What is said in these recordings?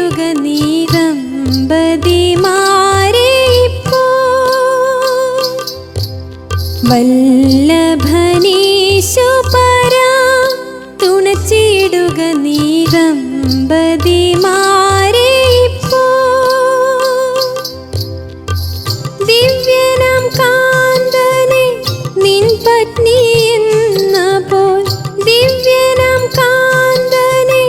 തുണച്ചിടുക നീ ദമ്പതിമാരെ വല്ലഭനീശു പരാ തുണച്ചിടുക നീ ദമ്പതിമാരെ ദിവ്യനാം കാന്തനെ നിൻ പത്നി എന്ന പോൽ ദിവ്യനാം കാന്തനെ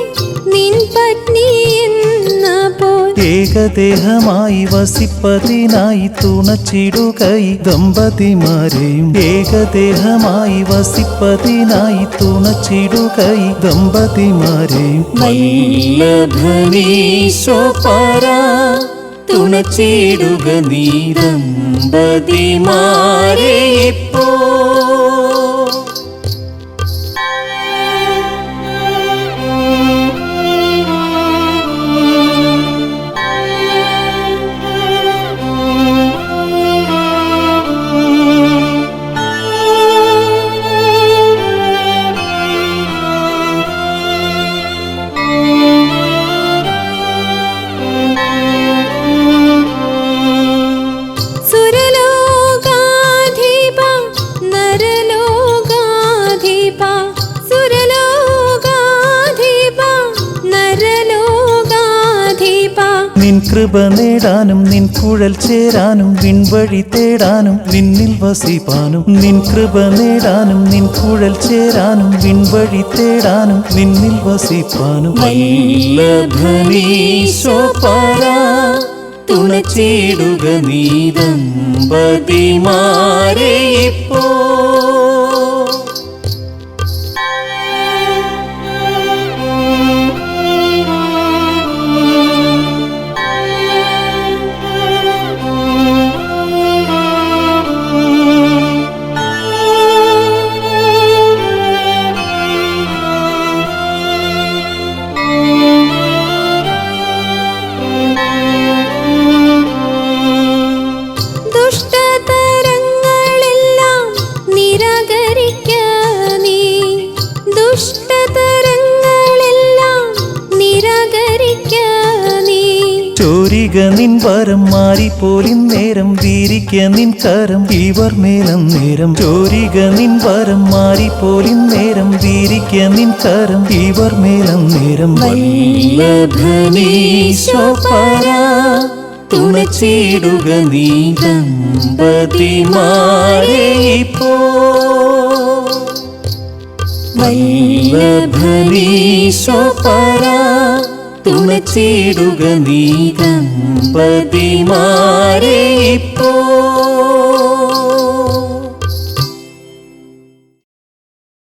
നിൻ പത്നി എന്ന പോൽ ഏകദേഹമായി വസിപ്പതിനായി തുണച്ചിടുക ഈ ദമ്പതിമാരെയും ഏകദേഹമായി വസിപ്പതിനായി തുണച്ചിടുക ഈ ദമ്പതിമാരെയും വല്ലഭനീശു പരാ തുണച്ചിടുക നീ ദമ്പതിമാരെ നിൻ കൃപ നേടാനും നിൻ കുഴൽ ചേരാനും വിൺവഴി തേടാനും നിന്നിൽ വസിപ്പാനും നിൻ കൃപ നേടാനും നിൻ കുഴൽ ചേരാനും വിൺവഴി തേടാനും നിന്നിൽ വസിപ്പാനും വല്ലഭനീശു പരാ തുണച്ചിടുക നീ ദമ്പതിമാരെ ചോരിക നിൻ വരം മാറിപ്പോലിൻ നേരം വീരിക്ക നിൻ കരം ഇവർ മേലം നേരം ചോരിക നിൻ വരം മാറിപ്പോലിൻ നേരം വീരിക്ക നിൻ കരം ഇവർ മേലം നേരം വല്ലഭനീശു പരാ തുണച്ചിടുക നീ ദമ്പതിമാരെ വല്ലഭനീശു പരാ തുണച്ചിടുക നീ ദമ്പതിമാരെ